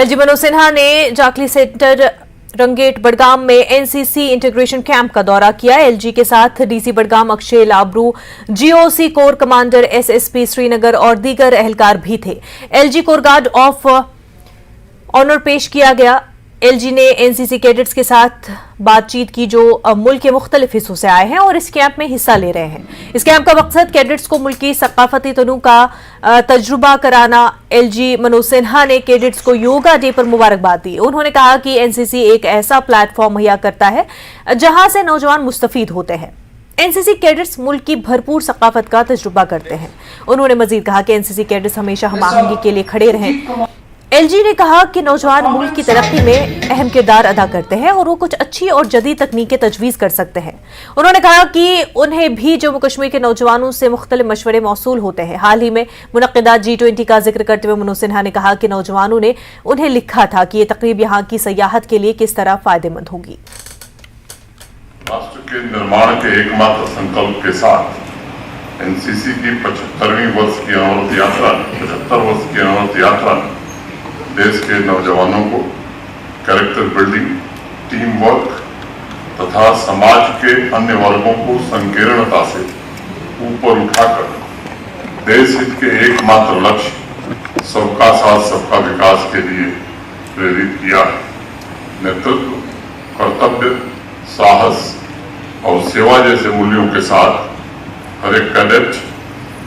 LG Manoj Sinha ने जाखली centre रंगेट Budgam में NCC integration camp का दौरा किया। एलजी के साथ DC Budgam Akshay Labroo, GOC corps commander SSP Srinagar और दीगर एहलकार भी थे। एलजी कोर गार्ड ऑफ ऑनर पेश किया गया। एलजी ने एनसीसी कैडेट्स के साथ बातचीत की जो मुल्क के मुख्तलिफ हिस्सों से आए हैं और इस कैंप में हिस्सा ले रहे हैं। इस कैंप का मकसद कैडेट्स को मुल्क की सकाफती तनू का तजुर्बा कराना। एलजी मनोज सिन्हा ने कैडेट्स को योगा डे पर मुबारकबाद दी। उन्होंने कहा कि एनसीसी एक ऐसा प्लेटफॉर्म मुहैया करता है जहां से नौजवान मुस्तफीद होते हैं। एनसीसी कैडेट्स मुल्क की भरपूर सकाफत का तजुर्बा करते हैं। उन्होंने मजीद कहा कि एनसीसी कैडेट्स हमेशा हम आहंगी के लिए खड़े रहें। एलजी ने कहा कि नौजवान मुल्क की तरक्की में अहम किरदार अदा करते हैं और वो कुछ अच्छी और जदीद तकनीकें तजवीज़ कर सकते हैं। उन्होंने कहा कि उन्हें भी जम्मू कश्मीर के नौजवानों से मुख्तलिफ मशवरे मौसूल होते हैं। हाल ही में मुनक़िदा G20 का जिक्र करते हुए मनोज सिन्हा ने कहा कि नौजवानों ने उन्हें लिखा था कि ये तकरीब यहाँ की सयाहत के लिए किस तरह फायदेमंद होगी। राष्ट्र के निर्माण के एकमात्र संकल्प के साथ एनसीसी की 75वीं वर्ष की अमृत यात्रा 75 वर्ष की अमृत यात्रा देश के नौजवानों को कैरेक्टर बिल्डिंग, टीम वर्क तथा समाज के अन्य वर्गों को संकीर्णता से ऊपर उठाकर देश हित के एकमात्र लक्ष्य सबका साथ सबका विकास के लिए प्रेरित किया है। नेतृत्व, कर्तव्य, साहस और सेवा जैसे मूल्यों के साथ हर एक कैडेट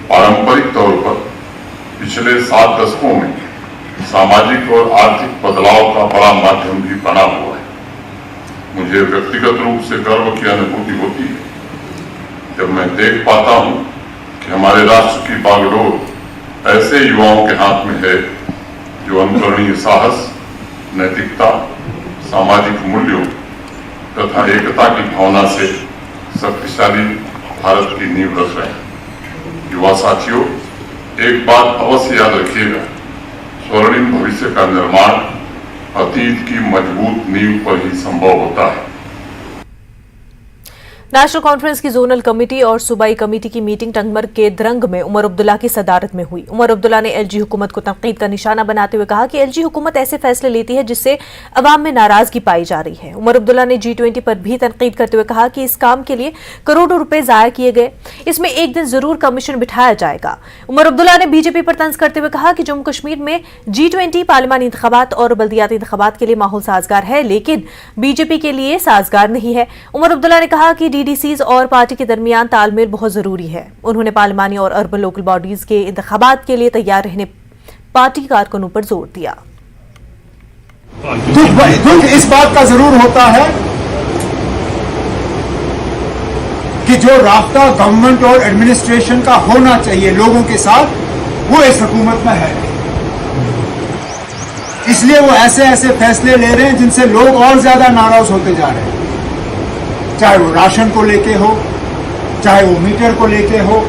पारंपरिक तौर पर पिछले 7 दशकों में सामाजिक और आर्थिक बदलाव का बड़ा माध्यम भी बना हुआ है। मुझे व्यक्तिगत रूप से गर्व की अनुभूति होती है जब मैं देख पाता हूं कि हमारे राष्ट्र की बागडोर ऐसे युवाओं के हाथ में है जो अनुकरणीय साहस, नैतिकता, सामाजिक मूल्यों तथा एकता की भावना से शक्तिशाली भारत की नींव रख रहे हैं। युवा साथियों, एक बात अवश्य याद रखिएगा, स्वर्णिम भविष्य का निर्माण अतीत की मजबूत नींव पर ही संभव होता है। नेशनल कॉन्फ्रेंस की जोनल कमेटी और सूबाई कमेटी की मीटिंग टंगमर्ग के द्रंग में उमर अब्दुल्ला की सदारत में हुई। उमर अब्दुल्ला ने एलजी हुकूमत को तनकीद का निशाना बनाते हुए कहा कि एलजी हुकूमत ऐसे फैसले लेती है जिससे अवाम में नाराजगी पाई जा रही है। उमर अब्दुल्ला ने G20 पर भी तनकीद करते हुए कहा कि इस काम के लिए करोड़ों रुपए जाया किए गए, इसमें एक दिन जरूर कमीशन बिठाया जाएगा। उमर अब्दुल्ला ने बीजेपी पर तंज करते हुए कहा कि जम्मू कश्मीर में G20 पार्लिमानी इंतखाबात और बल्दियाती इंतखाबात के लिए माहौल साजगार है, लेकिन बीजेपी के लिए साजगार नहीं है। उमर अब्दुल्ला ने कहा कि DDCs और पार्टी के दरमियान तालमेल बहुत जरूरी है। उन्होंने पार्लिमानी और अर्बन लोकल बॉडीज के इंतखाबात के लिए तैयार रहने पार्टी कारकुनों पर जोर दिया। दुख इस बात का जरूर होता है कि जो राब्ता गवर्नमेंट और एडमिनिस्ट्रेशन का होना चाहिए लोगों के साथ, वो इस हुकूमत में है। इसलिए वो ऐसे फैसले ले रहे हैं जिनसे लोग और ज्यादा नाराज होते जा रहे हैं। चाहे वो राशन को लेके हो, चाहे वो मीटर को लेके हो,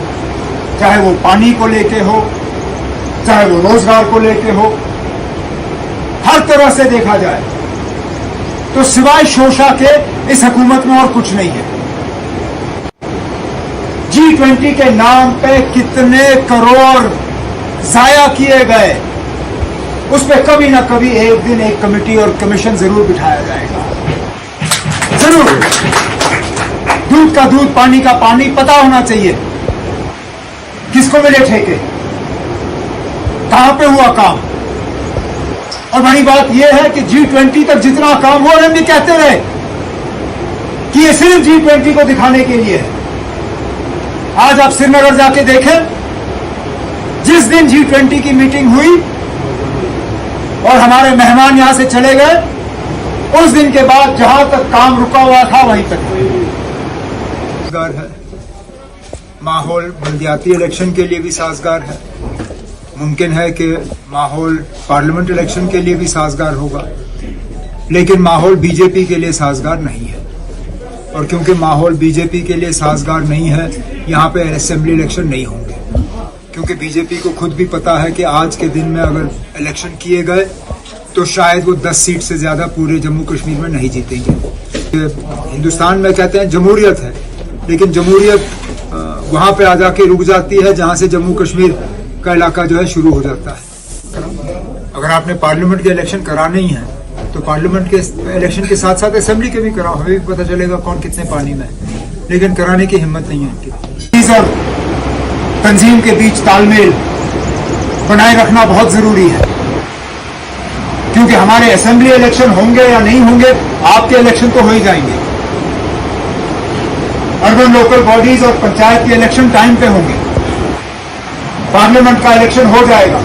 चाहे वो पानी को लेके हो, चाहे वो रोजगार को लेके हो, हर तरह से देखा जाए तो सिवाय शोषा के इस हुकूमत में और कुछ नहीं है। G20 के नाम पे कितने करोड़ जाया किए गए, उस पर कभी ना कभी एक दिन एक कमेटी और कमीशन जरूर बिठाया जाएगा, जरूर। दूध का दूध, पानी का पानी, पता होना चाहिए किसको मिले ठेके, कहां पे हुआ काम। और बड़ी बात यह है कि G20 तक जितना काम हुआ, हम भी कहते रहे कि ये सिर्फ G20 को दिखाने के लिए है। आज आप श्रीनगर जाके देखें, जिस दिन G20 की मीटिंग हुई और हमारे मेहमान यहां से चले गए, उस दिन के बाद जहां तक काम रुका हुआ था वहीं तक है। माहौल बल्दियाती इलेक्शन के लिए भी साजगार है। मुमकिन है कि माहौल पार्लियामेंट इलेक्शन के लिए भी साजगार होगा, लेकिन माहौल बीजेपी के लिए साजगार नहीं है। और क्योंकि माहौल बीजेपी के लिए साजगार नहीं है, यहाँ पे असेंबली इलेक्शन नहीं होंगे, क्योंकि बीजेपी को खुद भी पता है कि आज के दिन में अगर इलेक्शन किए गए तो शायद वो 10 सीट से ज्यादा पूरे जम्मू कश्मीर में नहीं जीतेंगे। हिंदुस्तान में कहते हैं जमहूरियत है, लेकिन जमहूरियत वहां पे आ जाके रुक जाती है जहां से जम्मू कश्मीर का इलाका जो है शुरू हो जाता है। अगर आपने पार्लियामेंट के इलेक्शन कराने ही हैं तो पार्लियामेंट के इलेक्शन के साथ साथ असेंबली के भी कराओ, हमें भी पता चलेगा कौन कितने पानी में है। लेकिन कराने की हिम्मत नहीं है इनकी। और तंजीम के बीच तालमेल बनाए रखना बहुत जरूरी है, क्योंकि हमारे असेंबली इलेक्शन होंगे या नहीं होंगे, आपके इलेक्शन तो हो ही जाएंगे। अर्बन लोकल बॉडीज और पंचायत के इलेक्शन टाइम पे होंगे, पार्लियामेंट का इलेक्शन हो जाएगा।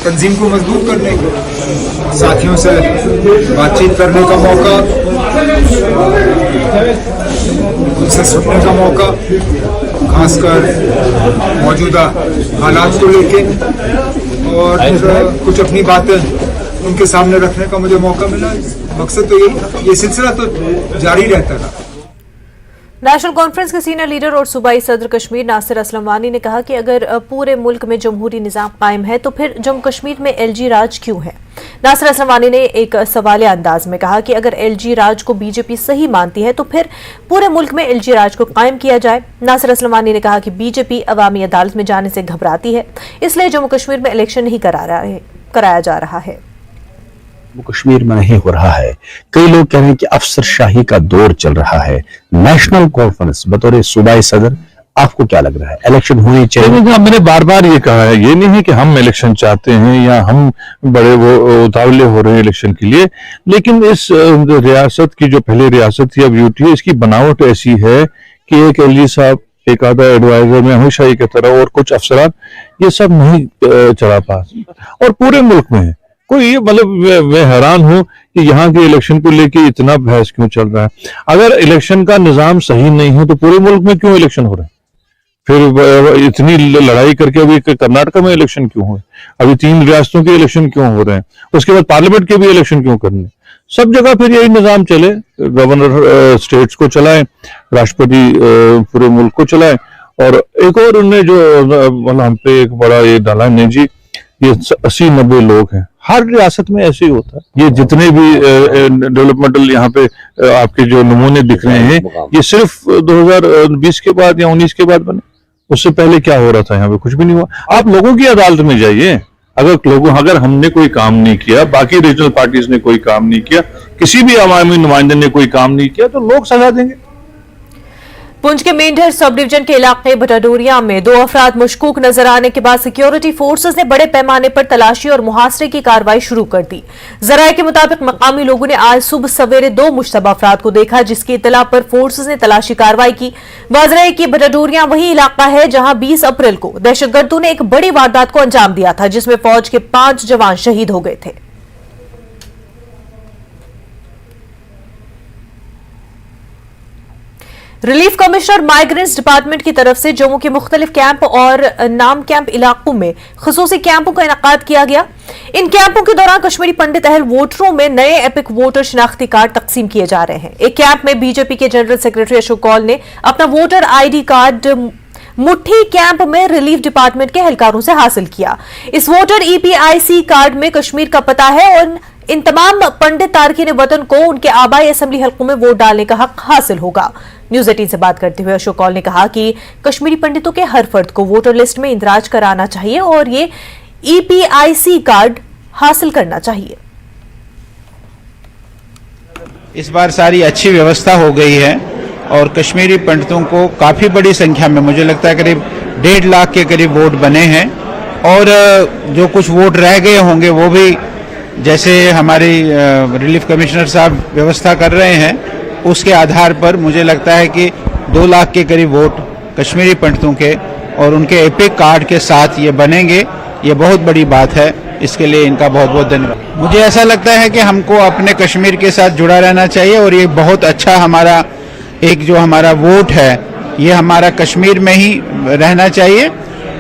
तंजीम को मजबूत करने को, साथियों से बातचीत करने का मौका, उनसे सुनने का मौका, खासकर मौजूदा हालात को लेके, और कुछ अपनी बातें उनके सामने रखने का मुझे मौका मिला। मकसद तो यही, ये सिलसिला तो जारी रहता था। नेशनल कॉन्फ्रेंस के सीनियर लीडर और सूबाई सदर कश्मीर नासिर असलम वानी ने कहा कि अगर पूरे मुल्क में जमहूरी निज़ाम कायम है तो फिर जम्मू कश्मीर में एलजी राज क्यों है। नासिर असलम वानी ने एक सवालिया अंदाज में कहा कि अगर एलजी राज को बीजेपी सही मानती है तो फिर पूरे मुल्क में एलजी राज को कायम किया जाए। नासिर असलम वानी ने कहा कि बीजेपी अवामी अदालत में जाने से घबराती है, इसलिए जम्मू कश्मीर में इलेक्शन नहीं कराया जा रहा है। कश्मीर में नहीं हो रहा है। कई लोग कह रहे हैं कि अफसरशाही का दौर चल रहा है। नेशनल कॉन्फ्रेंस बतौर सूबाई सदर आपको क्या लग रहा है, इलेक्शन होनी चाहिए? मैंने बार बार ये कहा है, ये नहीं है कि हम इलेक्शन चाहते हैं या हम बड़े वो उतावले हो रहे हैं इलेक्शन के लिए, लेकिन इस रियासत की जो पहले रियासत थी अब यूटी है, इसकी बनावट ऐसी है कि एक एलजी साहब, एक आधा एडवाइजर में हमेशा ही कहता रहा, और कुछ अफसरान, ये सब नहीं चला पास, और पूरे मुल्क में है कोई ये, मतलब मैं हैरान हूं कि यहाँ के इलेक्शन को लेके इतना बहस क्यों चल रहा है। अगर इलेक्शन का निजाम सही नहीं है तो पूरे मुल्क में क्यों इलेक्शन हो रहे हैं? फिर इतनी लड़ाई करके अभी कर्नाटक में इलेक्शन क्यों हुए, अभी 3 रियासतों के इलेक्शन क्यों हो रहे हैं, उसके बाद पार्लियामेंट के भी इलेक्शन क्यों करने? सब जगह फिर यही निजाम चले, गवर्नर स्टेट्स को चलाए, राष्ट्रपति पूरे मुल्क को चलाए। और एक और उनने जो मतलब हम पे एक बड़ा ये डाला नहीं जी, ये 80-90 लोग हैं, हर रियासत में ऐसे ही होता है। ये जितने भी डेवलपमेंटल यहाँ पे आपके जो नमूने दिख रहे हैं, ये सिर्फ 2020 के बाद या 19 के बाद बने। उससे पहले क्या हो रहा था यहाँ पे? कुछ भी नहीं हुआ। आप लोगों की अदालत में जाइए, अगर हमने कोई काम नहीं किया, बाकी रीजनल पार्टीज ने कोई काम नहीं किया, किसी भी अवामी नुमाइंदे ने कोई काम नहीं किया, तो लोग सजा देंगे। पुंछ के मेंढर सब डिवीजन के इलाके भटाडोरिया में 2 अफराद मशकूक नजर आने के बाद सिक्योरिटी फोर्सेस ने बड़े पैमाने पर तलाशी और मुहासरे की कार्रवाई शुरू कर दी। जराये के मुताबिक मकामी लोगों ने आज सुबह सवेरे 2 मुश्तबा अफराद को देखा, जिसकी इतला पर फोर्सेस ने तलाशी कार्रवाई की। वाजराये की भटाडोरिया वही इलाका है जहां 20 अप्रैल को दहशतगर्दों ने एक बड़ी वारदात को अंजाम दिया था, जिसमें फौज के 5 जवान शहीद हो गए थे। रिलीफ कमिश्नर माइग्रेंट्स डिपार्टमेंट की तरफ से जम्मू के मुख्तलिफ कैंप और नाम कैंप इलाकों में खुसूसी कैंपों का इनेकाद किया गया। इन कैंपों के दौरान कश्मीरी पंडित अहल वोटरों में नए एपिक वोटर शिनाख्ती कार्ड तकसीम किए जा रहे हैं। एक कैंप में बीजेपी के जनरल सेक्रेटरी अशोक कौल ने अपना वोटर आईडी कार्ड मुट्ठी कैंप में रिलीफ डिपार्टमेंट के एहलकारों से हासिल किया। इस वोटर ईपीआईसी कार्ड में कश्मीर का पता है और इन तमाम पंडित तारकीन वतन को उनके आबाई असेंबली हल्कों में वोट डालने का हक हासिल होगा। न्यूज 18 से बात करते हुए अशोक कौल ने कहा कि कश्मीरी पंडितों के हर फर्द को वोटर लिस्ट में इंदराज कराना चाहिए और ये ईपीआईसी कार्ड हासिल करना चाहिए। इस बार सारी अच्छी व्यवस्था हो गई है और कश्मीरी पंडितों को काफ़ी बड़ी संख्या में, मुझे लगता है करीब 1.5 लाख के करीब वोट बने हैं, और जो कुछ वोट रह गए होंगे वो भी जैसे हमारी रिलीफ कमिश्नर साहब व्यवस्था कर रहे हैं उसके आधार पर मुझे लगता है कि 2 लाख के करीब वोट कश्मीरी पंडितों के और उनके एपिक कार्ड के साथ ये बनेंगे। ये बहुत बड़ी बात है, इसके लिए इनका बहुत बहुत धन्यवाद। मुझे ऐसा लगता है कि हमको अपने कश्मीर के साथ जुड़ा रहना चाहिए और ये बहुत अच्छा हमारा एक जो हमारा वोट है ये हमारा कश्मीर में ही रहना चाहिए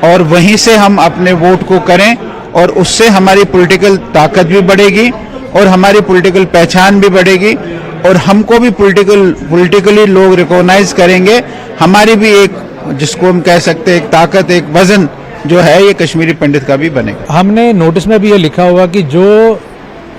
और वहीं से हम अपने वोट को करें और उससे हमारी पॉलिटिकल ताकत भी बढ़ेगी और हमारी पॉलिटिकल पहचान भी बढ़ेगी और हमको भी पॉलिटिकली लोग रिकॉग्नाइज करेंगे। हमारी भी एक, जिसको हम कह सकते हैं, एक ताकत, एक वजन जो है ये कश्मीरी पंडित का भी बनेगा। हमने नोटिस में भी ये लिखा हुआ कि जो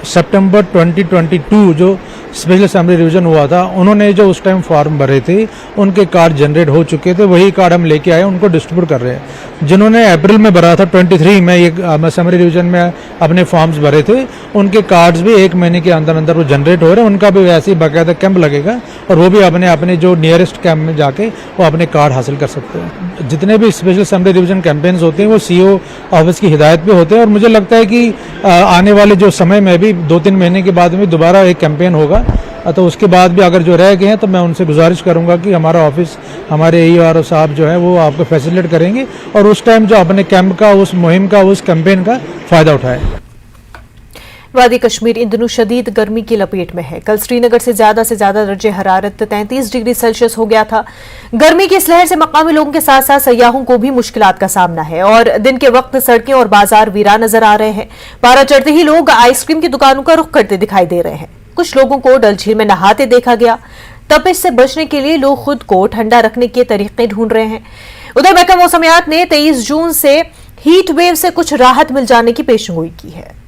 सितंबर 2022 जो स्पेशल असेंबली रिवीजन हुआ था, उन्होंने जो उस टाइम फॉर्म भरे थे उनके कार्ड जनरेट हो चुके थे, वही कार्ड हम लेके आए, उनको डिस्ट्रीब्यूट कर रहे हैं। जिन्होंने अप्रैल में भरा था 23 में ये असेंबली रिवीजन में अपने फॉर्म्स भरे थे, उनके कार्ड्स भी 1 महीने के अंदर अंदर वो जनरेट हो रहे हैं। उनका भी वैसे ही बाकायदा कैंप लगेगा और वो भी अपने जो नियरेस्ट कैंप में जाके वो अपने कार्ड हासिल कर सकते हैं। जितने भी स्पेशल असेंबली रिवीजन कैंपेन्स होते हैं वो सीईओ ऑफिस की हिदायत पे होते हैं और मुझे लगता है कि आने वाले जो समय में भी 2-3 महीने के बाद में दोबारा एक कैंपेन होगा, तो उसके बाद भी अगर जो रह गए हैं तो मैं उनसे गुजारिश करूंगा कि हमारा ऑफिस, हमारे AEO साहब जो है वो आपको फैसिलिटेट करेंगे और उस टाइम जो अपने कैंप का, उस मुहिम का, उस कैंपेन का फायदा उठाएं। वादी कश्मीर इन दिनों शदीद गर्मी की लपेट में है। कल श्रीनगर से ज्यादा दर्जे हरारत 33 डिग्री सेल्सियस हो गया था। गर्मी की इस लहर से मकामी लोगों के साथ साथ सयाहों को भी मुश्किलात का सामना है और दिन के वक्त सड़कें और बाजार वीरान नजर आ रहे हैं। पारा चढ़ते ही लोग आइसक्रीम की दुकानों का रुख करते दिखाई दे रहे हैं। कुछ लोगों को डल झील में नहाते देखा गया। तपिश से बचने के लिए लोग खुद को ठंडा रखने के तरीके ढूंढ रहे हैं। उधर महकमा मौसमियात ने 23 जून से हीट वेव से कुछ राहत मिल जाने की पेशगोई की है।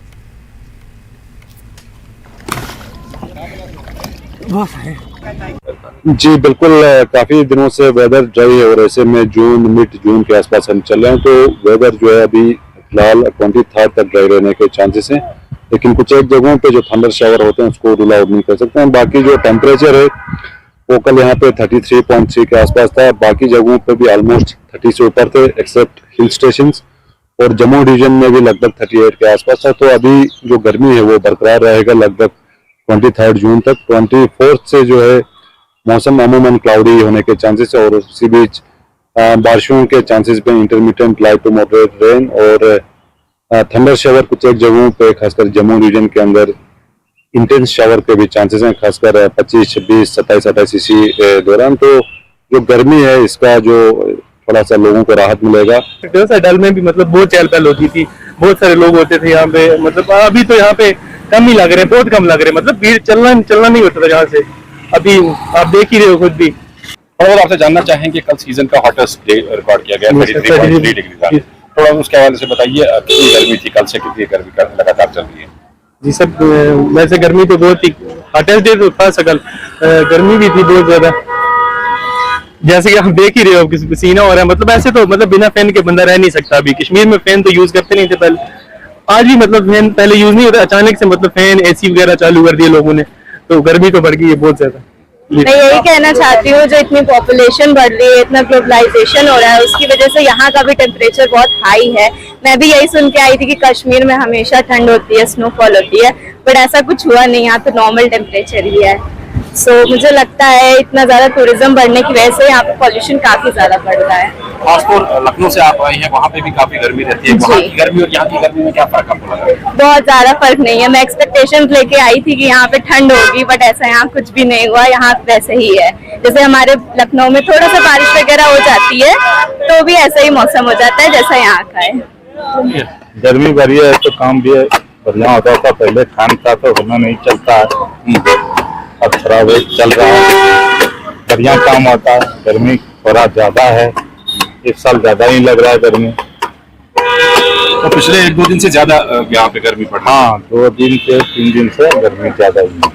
जी बिल्कुल, काफी दिनों से वेदर ड्राई है और ऐसे में मिड जून के आसपास हम चल रहे हैं, तो वेदर जो है अभी फिलहाल 23 तक ड्राई रहने के चांसेस हैं, लेकिन कुछ एक जगहों पे जो थंडर शावर होते हैं उसको रूल आउट नहीं कर सकते हैं। बाकी जो टेम्परेचर है वो कल यहाँ पे 33.3 के आसपास था, बाकी जगहों पे भी ऑलमोस्ट 30 से ऊपर थे एक्सेप्ट हिल स्टेशन, और जम्मू डिवीजन में भी लगभग 38 के आसपास था। तो अभी जो गर्मी है वो बरकरार रहेगा लगभग 23 जून तक। 24 से जो है मौसम अमूमन क्लाउडी होने के चांसेस है और उसी बीच बारिशों के चांसेस पे intermediate light to moderate rain और थंडर शावर कुछ एक जगहों पे खासकर जम्मू रीजन के अंदर इंटेंस शावर के भी चांसेस हैं, खासकर 25, 26, 27, 28 इसी दौरान। तो जो गर्मी है इसका जो थोड़ा सा लोगों को राहत मिलेगा। डल में भी मतलब बहुत चहल पहल होती थी, बहुत सारे लोग होते थे यहाँ पे, मतलब अभी तो यहाँ पे कम ही लग रहे हैं, बहुत कम लग रहे हैं, मतलब भीड़ चलना नहीं होता था यहाँ से। अभी आप देख ही रहे हो खुद भी। और आपसे जानना चाहेंगे कल सीजन का हॉटेस्ट डे रिकॉर्ड किया गया 33.3 डिग्री था, थोड़ा उसके हवाले से बताइए कितनी गर्मी थी, कल से कितनी गर्मी लगातार चल रही है? जी सब, वैसे गर्मी तो बहुत ही, हॉटेस्ट डे तो था सकल, गर्मी भी थी बहुत ज्यादा, जैसे कि आप देख ही रहे हो किसी पसीना हो रहा है। मतलब ऐसे तो मतलब बिना फैन के बंदा रह नहीं सकता। अभी कश्मीर में फैन तो यूज करते नहीं थे पहले, आज भी मतलब फैन पहले यूज नहीं होता, अचानक से मतलब फैन AC वगैरह चालू कर दिए लोगों ने, तो गर्मी तो बढ़ गई है बहुत ज्यादा। मैं यही कहना चाहती हूँ, जो इतनी पॉपुलेशन बढ़ रही है, इतना ग्लोबलाइजेशन हो रहा है, उसकी वजह से यहाँ का भी टेम्परेचर बहुत हाई है। मैं भी यही सुन के आई थी कि कश्मीर में हमेशा ठंड होती है, स्नोफॉल होती है, बट ऐसा कुछ हुआ नहीं, यहाँ तो नॉर्मल टेम्परेचर ही है। मुझे लगता है इतना ज्यादा टूरिज्म बढ़ने की वजह से यहाँ पे पॉल्यूशन काफी ज्यादा बढ़ रहा है। खासतौर लखनऊ से आप आई हैं, वहाँ पे भी काफी गर्मी रहती है, वहाँ की गर्मी और यहाँ की गर्मी में क्या फर्क आपको लग रहा है? बहुत ज्यादा फर्क नहीं है। मैं एक्सपेक्टेशंस लेके आई थी कि यहाँ पे ठंड होगी, बट ऐसा यहाँ कुछ भी नहीं हुआ, यहाँ वैसे ही है। जैसे हमारे लखनऊ में थोड़ा सा बारिश वगैरह हो जाती है तो भी ऐसा ही मौसम हो जाता है जैसा यहाँ का है। गर्मी बढ़ी है तो काम भी बढ़िया होता था, पहले खान था तो होना नहीं चलता है, अब थोड़ा वेट चल रहा है, बढ़िया काम होता है। गर्मी थोड़ा ज्यादा है, इस साल ज्यादा ही लग रहा है गर्मी। तो पिछले 1-2 दिन से ज्यादा यहाँ पे गर्मी पड़ रही है? हाँ, 2 दिन से 3 दिन से गर्मी ज्यादा ही है।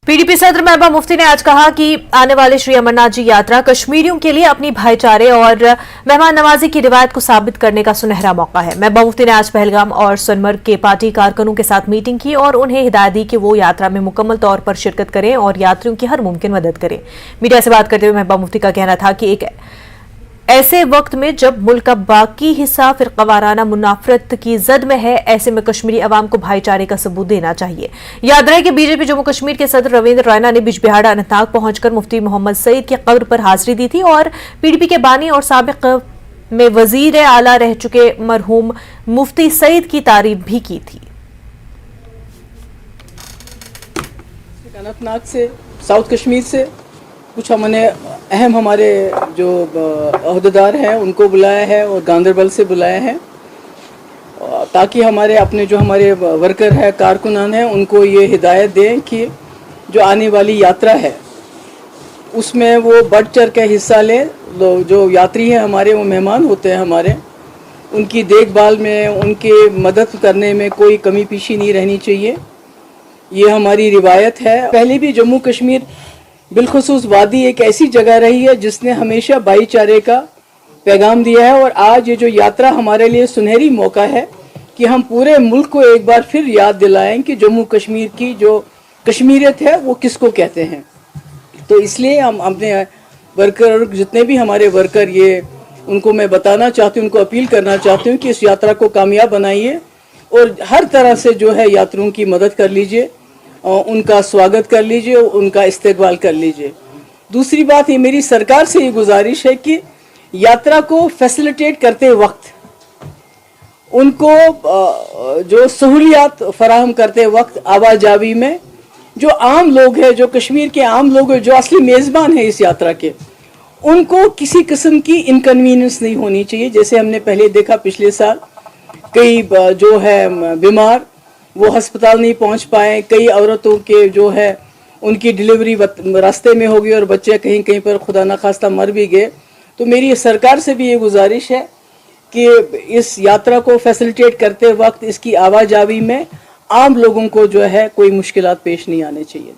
PDP सदर महबूबा मुफ्ती ने आज कहा कि आने वाले श्री अमरनाथ जी यात्रा कश्मीरियों के लिए अपनी भाईचारे और मेहमान नवाजी की रिवायत को साबित करने का सुनहरा मौका है। महबूबा मुफ्ती ने आज पहलगाम और सोनमर्ग के पार्टी कारकुनों के साथ मीटिंग की और उन्हें हिदायत दी कि वो यात्रा में मुकम्मल तौर पर शिरकत करें और यात्रियों की हर मुमकिन मदद करें। मीडिया से बात करते हुए महबूबा मुफ्ती का कहना था कि एक ऐसे वक्त में जब मुल्क का बाकी हिस्सा फिरकावाराना मुनाफरत की जद में है, ऐसे में कश्मीरी अवाम को भाईचारे का सबूत देना चाहिए। याद रहे कि बीजेपी जम्मू कश्मीर के सदर रविंद्र रैना ने बिजबिहाड़ा अनंतनाग पहुंचकर मुफ्ती मोहम्मद सईद की कब्र पर हाजिरी दी थी और PDP के बानी और साबिक में वजीर आला रह चुके मरहूम मुफ्ती सईद की तारीफ भी की थी। अनंतनाग से, साउथ कश्मीर से कुछ हमने अहम हमारे जो अहदेदार हैं उनको बुलाया है और गांदरबल से बुलाया है, ताकि हमारे अपने जो हमारे वर्कर है, कारकुनान हैं, उनको ये हिदायत दें कि जो आने वाली यात्रा है उसमें वो बढ़ चढ़ के हिस्सा लें। जो यात्री हैं हमारे, वो मेहमान होते हैं हमारे, उनकी देखभाल में, उनके मदद करने में कोई कमी पेशी नहीं रहनी चाहिए। ये हमारी रिवायत है। पहले भी जम्मू कश्मीर बिलखुसूस वादी एक ऐसी जगह रही है जिसने हमेशा भाईचारे का पैगाम दिया है, और आज ये जो यात्रा हमारे लिए सुनहरी मौका है कि हम पूरे मुल्क को एक बार फिर याद दिलाएं कि जम्मू कश्मीर की जो कश्मीरियत है वो किसको कहते हैं। तो इसलिए हम अपने वर्कर, जितने भी हमारे वर्कर, ये उनको मैं बताना चाहती हूँ, उनको अपील करना चाहती हूँ कि इस यात्रा को कामयाब बनाइए और हर तरह से जो है यात्रियों की मदद कर लीजिए, उनका स्वागत कर लीजिए, उनका इस्तेकबाल कर लीजिए। दूसरी बात, ये मेरी सरकार से ये गुजारिश है कि यात्रा को फैसिलिटेट करते वक्त उनको जो सहूलियात फराहम करते वक्त आवाजावी में जो आम लोग हैं, जो कश्मीर के आम लोग हैं, जो असली मेज़बान हैं इस यात्रा के, उनको किसी किस्म की इनकन्वीनियंस नहीं होनी चाहिए। जैसे हमने पहले देखा पिछले साल कई जो है बीमार वो अस्पताल नहीं पहुंच पाए, कई औरतों के जो है उनकी डिलीवरी रास्ते में हो गई और बच्चे कहीं कहीं पर खुदा न खास्ता मर भी गए। तो मेरी सरकार से भी ये गुजारिश है कि इस यात्रा को फैसिलिटेट करते वक्त इसकी आवाजावी में आम लोगों को जो है कोई मुश्किलात पेश नहीं आने चाहिए।